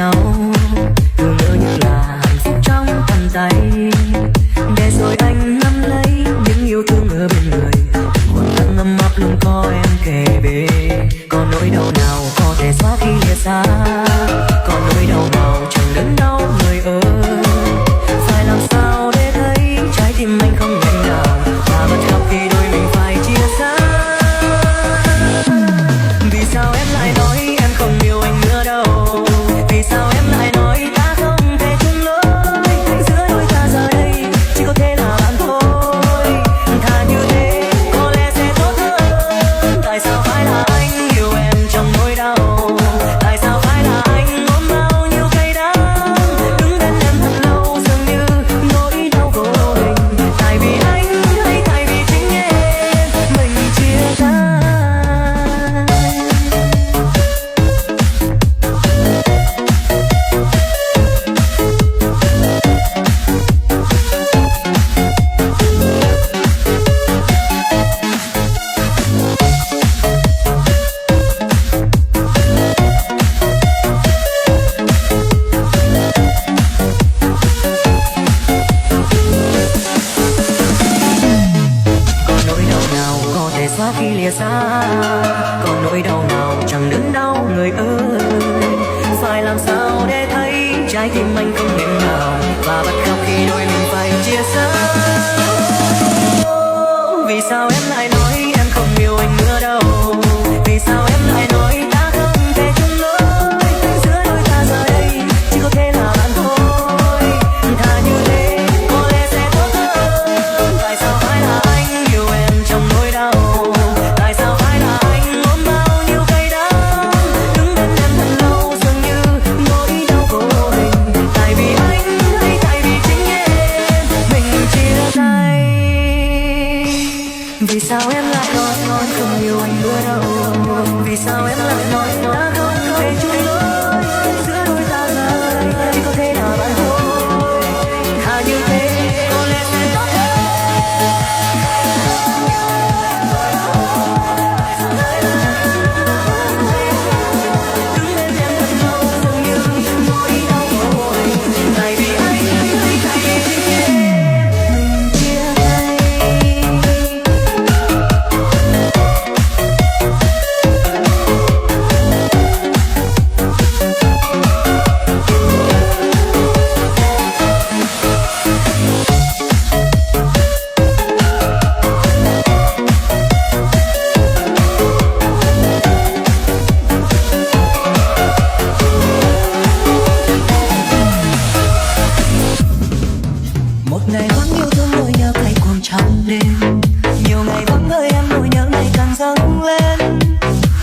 nhau, tưởng nhớ như là hạnh phúc trong tầm tay, để rồi anh nắm lấy những yêu thương ở bên người, một thân ấm áp luôn có em kề bên. Còn nỗi đau nào có thể xóa khi lìa xa, còn nỗi đau nào chẳng đớn đau người ơi. Phải làm sao để thấy trái tim anh không nghẹn ngào, và bất chấp khi đôi mình phải chia xa. Vì sao em lại nói em không yêu anh nữa đâu, vì sao em lại nói ta không thể chung lối, giữa đôi ta giờ đây chỉ có thể là bạn thôi. Thà như thế có lẽ sẽ tốt hơn. Tại sao phải là anh yêu em trong nỗi đau, tại sao phải là anh ôm bao nhiêu cay đắng, đứng bên em thật lâu dường như nỗi đau vô hình. Tại vì anh hay tại vì chính em mình chia tay. Xóa khi lìa xa, còn nỗi đau nào chẳng đớn đau người ơi. Phải làm sao để thấy trái tim anh không nghẹn ngào, và bật khóc khi đôi mình phải chia xa. Vì sao em lại nói em không yêu anh nữa đâu, vì sao em lại nói ta không thể chung lối, giữa đôi ta giờ đây chỉ có thể là bạn thôi. Thà như thế có lẽ sẽ tốt hơn. Tại sao phải là anh yêu em trong nỗi đau, tại sao phải là anh ôm bao nhiêu cay đắng, đứng bên em thật lâu dường như nỗi đau vô hình. Tại vì anh hay tại vì chính em mình chia tay. Vì sao em lại nói không yêu anh nữa đâu, vì sao em lại nói ta không thể chung lối, giữa đôi ta giờ chỉ có thể là bạn thôi. Thà như thế có lẽ sẽ tốt hơn. Đứng bên em thật lâu dường như nỗi đau vô hình. Tại vì anh hay tại vì chính em mình chia tay. Một ngày vắng yêu thương nỗi nhớ cay cuồng trong đêm, nhiều ngày vắng nơi em nỗi nhớ ngày càng dâng lên.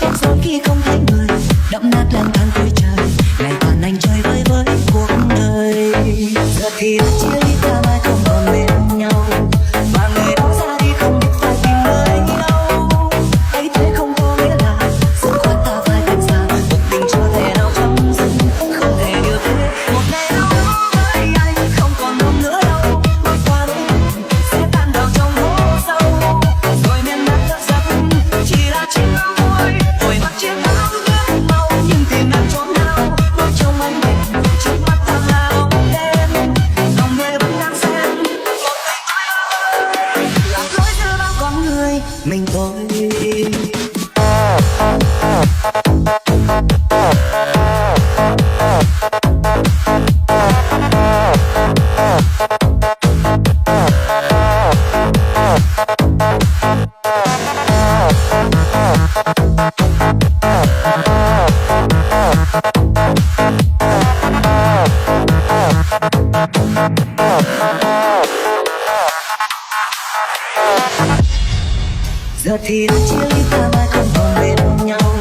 Em rồi khi không thấy người, đậm nát lang thang cuối trời, ngày còn anh chơi vơi với cuộc đời. Giờ thì đã chia ly ta mai không còn bên nhau, và người đó ra đi không biết phải tìm nơi đâu. Ấy thế không có nghĩa là dứt khoát ta phải cách xa, một tình chưa thể nào chấm dứt, không thể như thế. Một ngày nào đó với anh không còn hôm nữa đâu, bước qua đôi mình sẽ tan vào trong hố sâu, rồi miền đất thức giấc chỉ là chiếc áo thôi. Hồi mắt chiếc áo ướt màu nhưng tìm em chốn nào, bước trong anh mình trước mắt ta là bóng đêm. Lòng người vẫn đang xem một tình ai lạc lối giữa bao con người mình thôi. Giờ thì đã chia ly ta mai không còn bên nhau,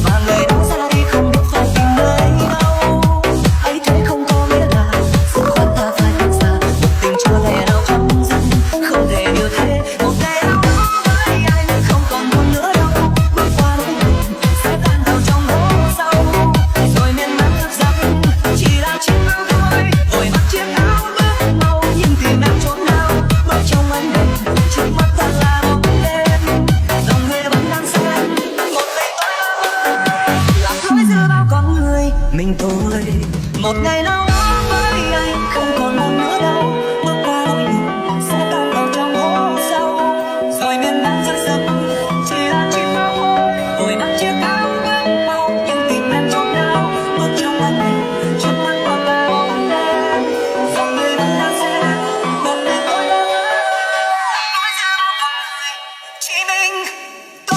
và người đó ra đi không biết phải tìm nơi đâu. Ấy thế không có nghĩa là dứt khoát ta phải cách xa, một tình chưa thể nào chấm dứt, không thể như thế. Một ngày nào đó với anh không còn buồn nữa đâu, bước qua đôi mình sẽ tan vào trong hố sâu, rồi miền đất thức giấc chỉ là chiếc áo thôi. Hồi mắt chiếc áo ướt màu nhưng tìm em chốn nào, bước trong anh mình trước mắt ta là bóng đêm. Lòng người vẫn mình thôi. Một ngày nào đó với anh không còn buồn nữa đâu, bước qua nỗi niềm sẽ tan vào trong hố sâu, rồi miền Nam rất sớm chỉ là chim bao thôi. Hồi nắng chiếc áo ngân màu nhưng tình em chốn nào, bước trong ánh đèn trước mắt hoa cao đen, dòng người vẫn đang xe một mình tôi lo lắng. Nói ra bao con người chỉ mình tôi.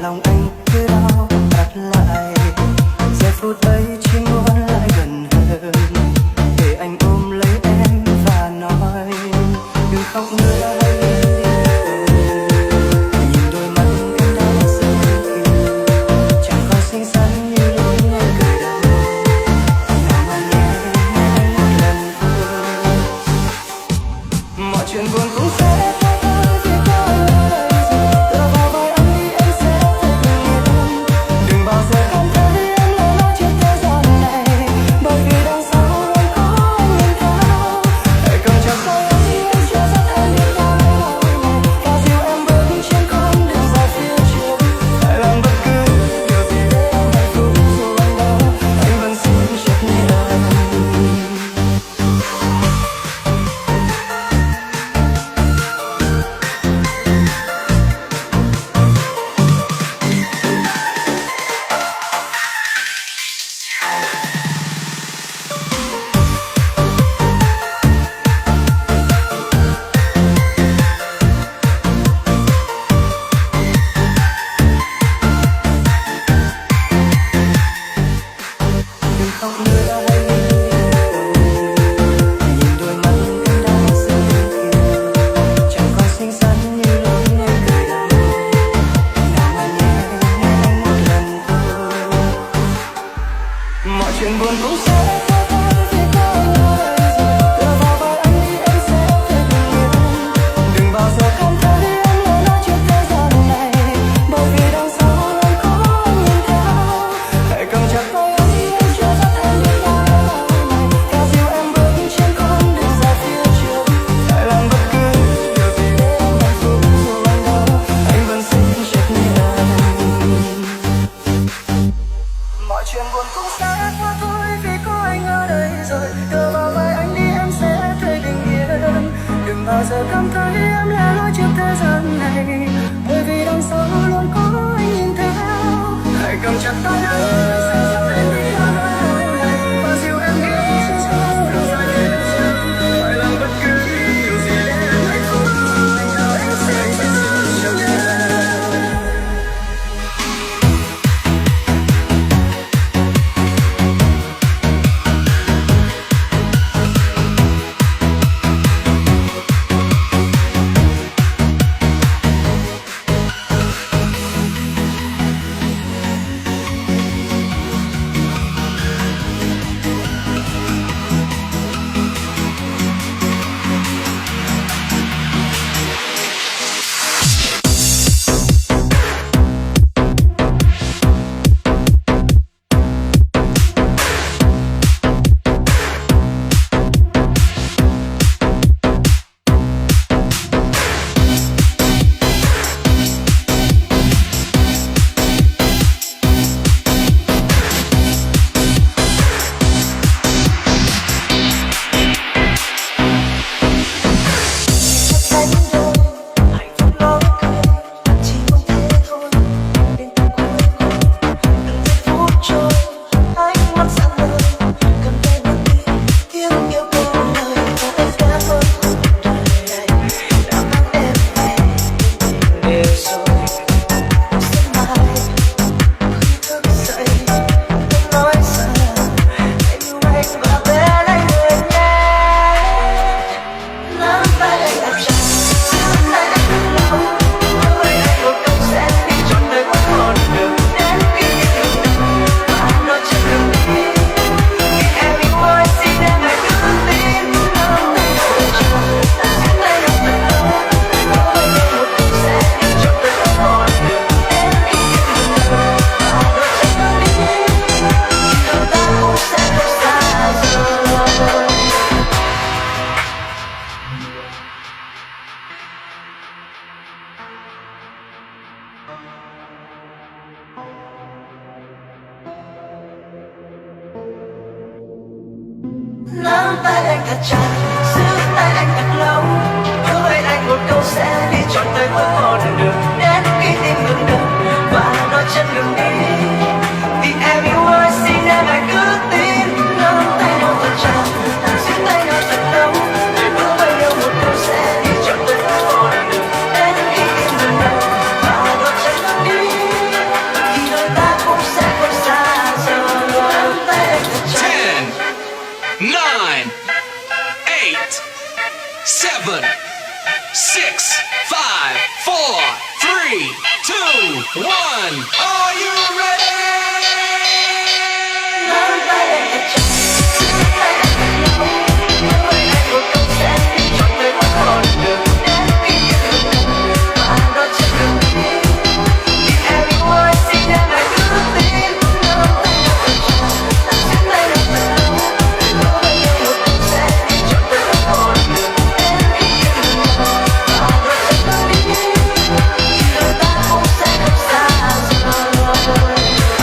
lòng anh cứ đau đặt lại. Giây phút ấy chim vẫn lại gần hơn để anh ôm lấy em và nói đừng khóc nữa hãy đi. Nhìn đôi mắt em đã rơi kìm, chẳng còn xinh xắn như lúc em cười đầu. Nào mà nhé anh một lần thôi, mọi chuyện buồn cũng sẽ qua thôi vì có lời rồi. Tựa vào vai anh đi em sẽ thấy bình yên. Đừng bao giờ cảm thấy em lẻ loi trên thế gian này, bởi vì đằng sau luôn có anh nhìn theo. Hãy cầm chặt tay anh đi em chưa dắt em đi qua ngày này, và dìu em bước trên con đường dài phía trước. Hãy làm bất cứ điều gì để em hạnh phúc, dù anh đau anh vẫn xin chấp nhận. Đừng khóc nữa hãy đi. Nhìn đôi mắt em đã rơi kìm, chẳng còn xinh xắn như lúc em cười đầu. Nào mà nhé anh một lần thôi, mọi chuyện buồn cũng sẽ qua thôi vì có lời rồi. Tựa vào vai anh đi em sẽ thấy bình yên. Đừng bao giờ cảm thấy em lẻ loi trên thế gian này, bởi vì đằng sau luôn có anh nhìn theo. Hãy cầm chặt tay anh đi em chưa dắt em đi qua ngày này, và dìu em bước trên con đường dài phía trước. Hãy làm bất cứ điều gì để em hạnh phúc, dù anh đau anh vẫn xin chấp nhận. Mọi chuyện buồn cũng sẽ qua thôi vì có anh ở đây rồi. Tựa vào vai anh đi em sẽ thấy bình yên. Đừng bao giờ cảm thấy em lẻ loi trên thế gian này, bởi vì đằng sau luôn có anh nhìn theo. Hãy cầm chặt tay anh em sẽ dắt em đi qua ngày này, và dìu em đi trên con đường dài phía trước. Hãy làm bất cứ điều gì để em hạnh phúc, anh đau anh sẽ xin chấp nhận. Nắm tay anh thật chặt, giữ tay anh thật lâu, hứa với anh một câu sẽ đi trọn tới cuối con đường đến khi tim ngừng đập và đôi chân ngừng đi. Vì em yêu ơi xin em hãy cứ tin, nắm tay nhau thật chặt, giữ tay nhau thật lâu, hứa với nhau một câu sẽ đi trọn tới cuối con đường đến khi tim ngừng đập và đôi chân ngừng đi. 2, 1. Are you ready? Nắm tay anh thật chặt, giữ tay anh thật lâu. Hứa với anh một câu sẽ đi trọn đời bước con đường đến kỷ niệm lần đầu và đón chân đường đi. Vì em yêu anh xin em hãy cứ tin. Nắm tay anh thật chặt, giữ tay anh thật lâu. Hứa với anh một câu sẽ đi trọn đời bước con đường đến kỷ niệm lần đầu và đón chân đường đi. Khi đôi ta cũng sẽ không xa rời.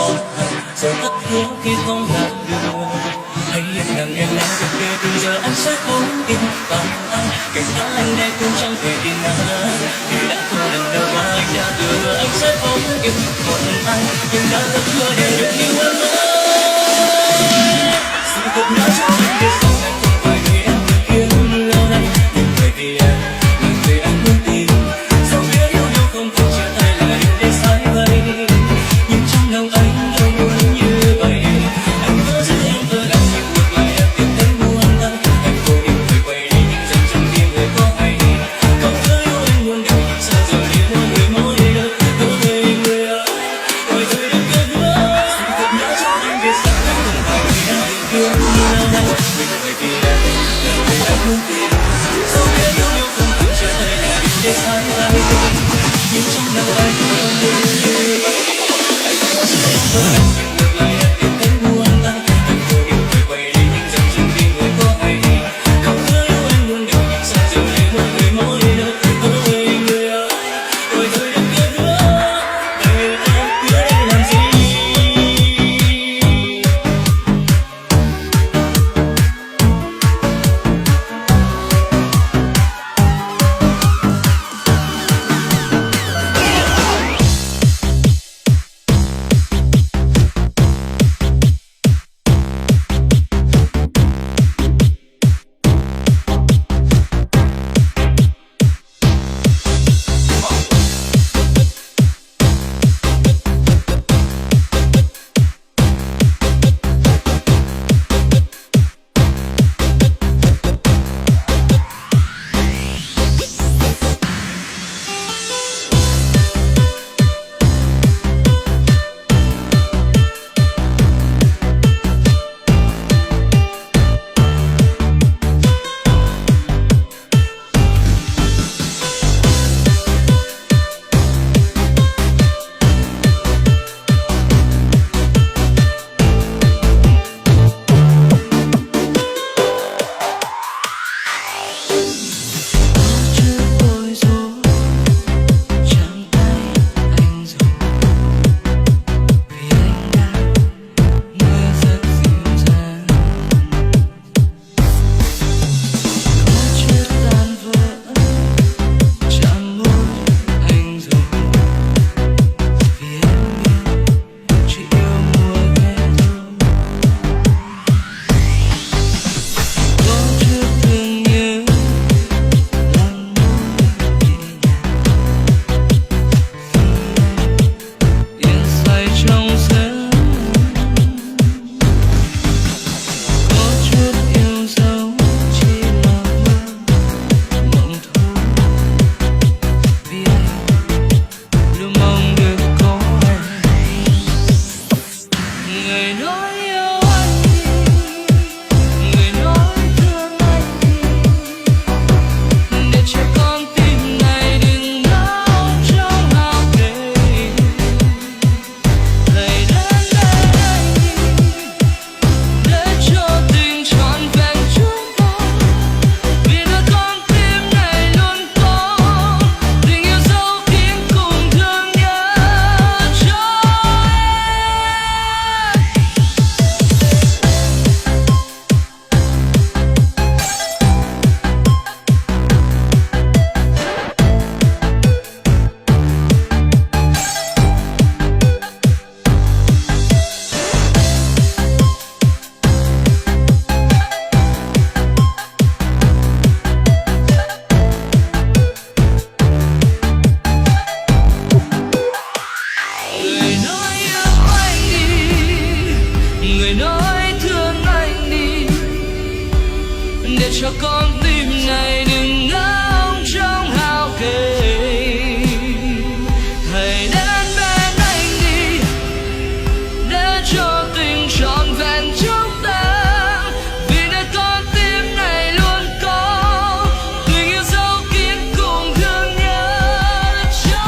hối hận rồi tất hứa khi không gặp được. Hãy yên rằng em đã được kề từ giờ anh sẽ cố yên bằng anh cảnh cáo anh đây cũng chẳng thể tin nở vì đã không lần đầu mà anh đã đưa anh sẽ cố yên một anh nhưng đã rất hứa để được yêu em ơi. Sự thật nói cho anh biết rằng anh không phải người em từng yêu lâu nay nhưng bởi vì em là người anh muốn tìm. Dẫu biết yêu nhau không thể chia tay là điều để sai vậy nhưng trong lòng anh đâu muốn như vậy. Anh có giữ em ở lại nhưng ngược lại em tìm thấy buồn đau. Anh cố định phải quay đi nhưng dần trong tim người có hay cậu cứ yêu anh luôn đời nhưng sao giờ đi mỗi người mỗi nơi có về người ơi ôi thôi đừng cất mơ. Sự thật nói cho anh biết rằng anh không phải người em từng yêu lâu nay nhưng bởi vì em là người anh muốn tìm. Dẫu biết yêu nhau không thể chia tay là điều để sai vậy nhưng trong lòng anh đâu muốn như vậy. Anh có giữ em ở lại nhưng ngược lại em tìm thấy buồn đau. Anh cố định phải quay đi nhưng dần trong tim người có hay cậu cứ yêu anh luôn đời nhưng sao giờ đi mỗi người mỗi nơi có về người ơi ôi thôi đừng cất mơ. Bây giờ em biết anh làm gì. cho con tim này đừng ngóng trong hao kỳ. Hãy đến bên anh đi để cho tình trọn vẹn chúng ta, vì nơi con tim này luôn có tình yêu dấu kín cùng thương nhớ cho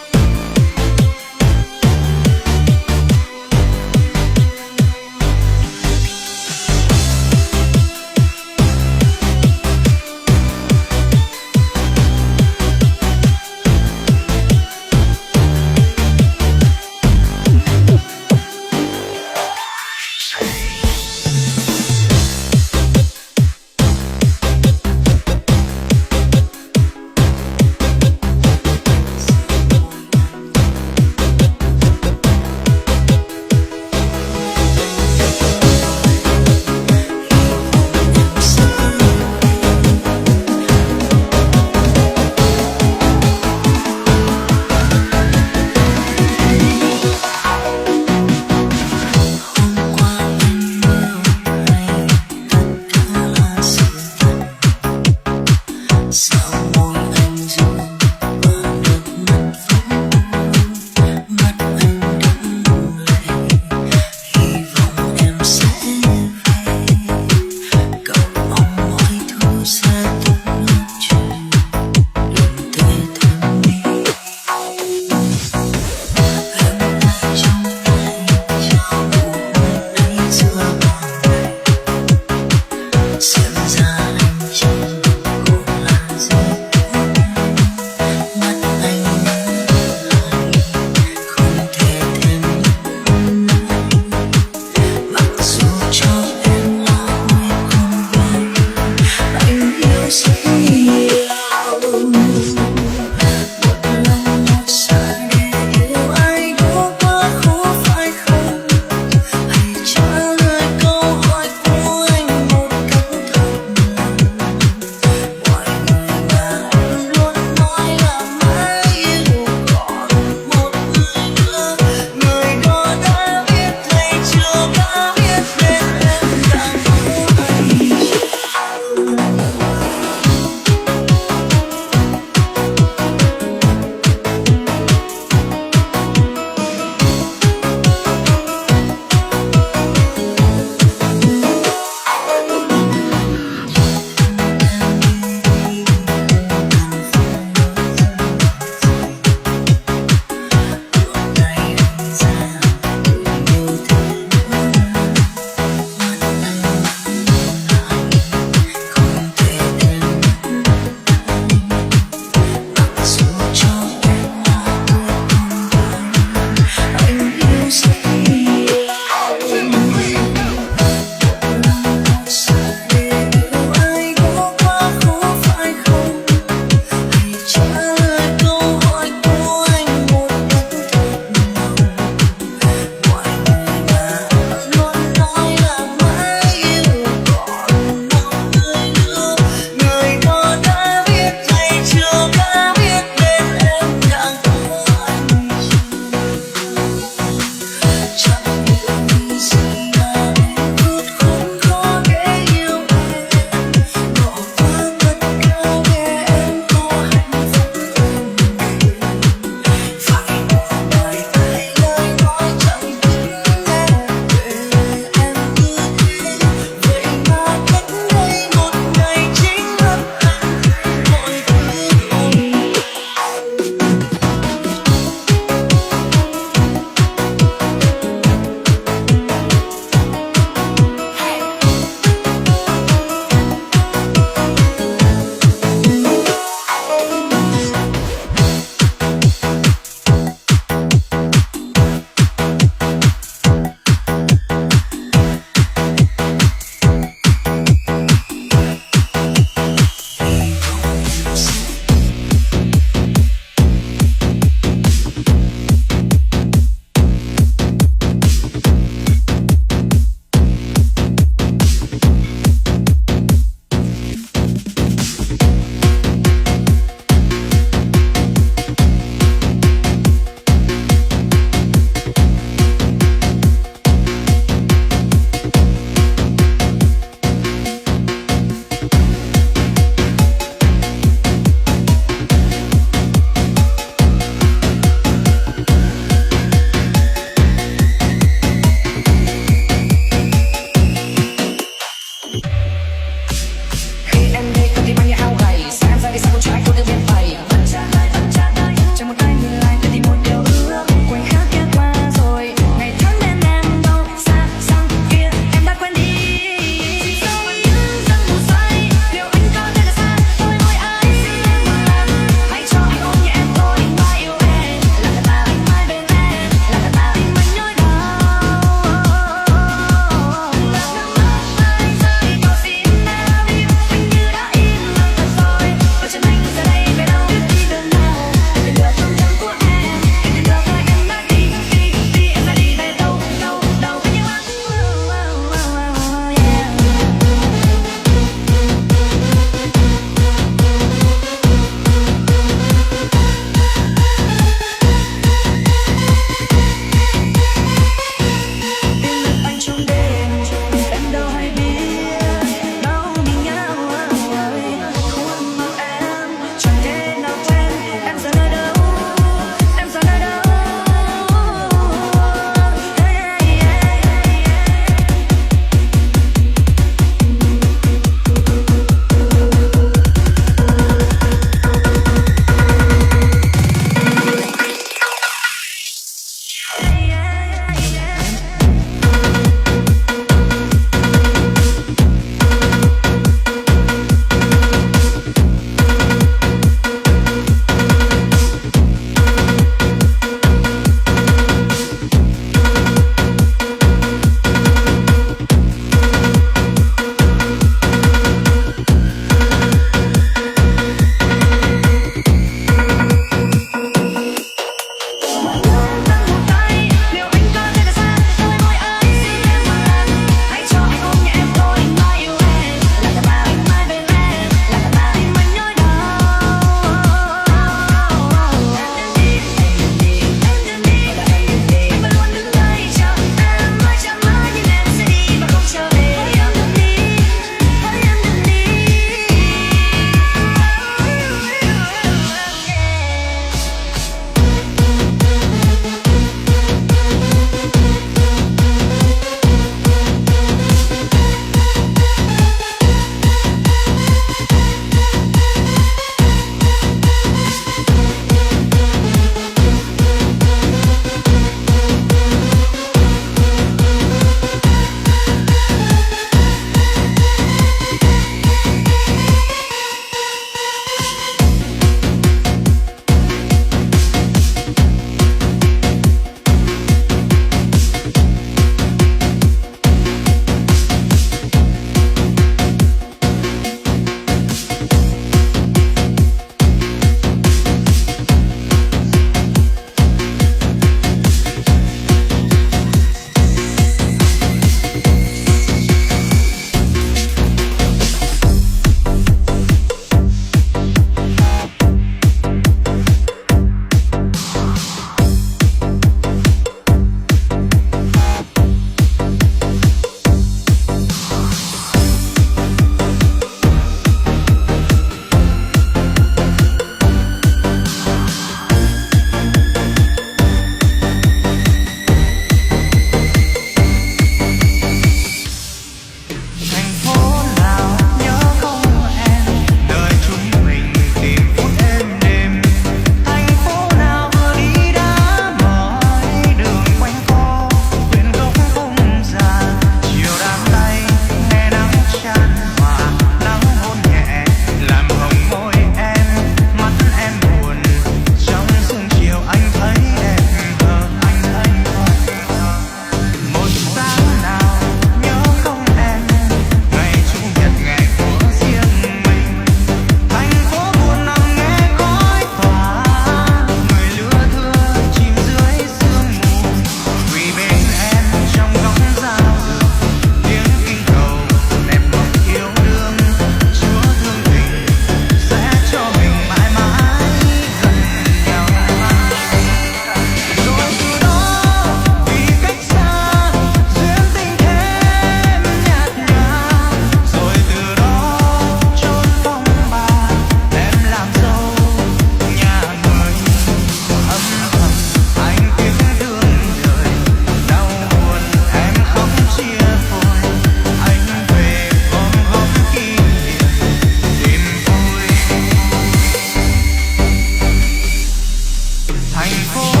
thành phố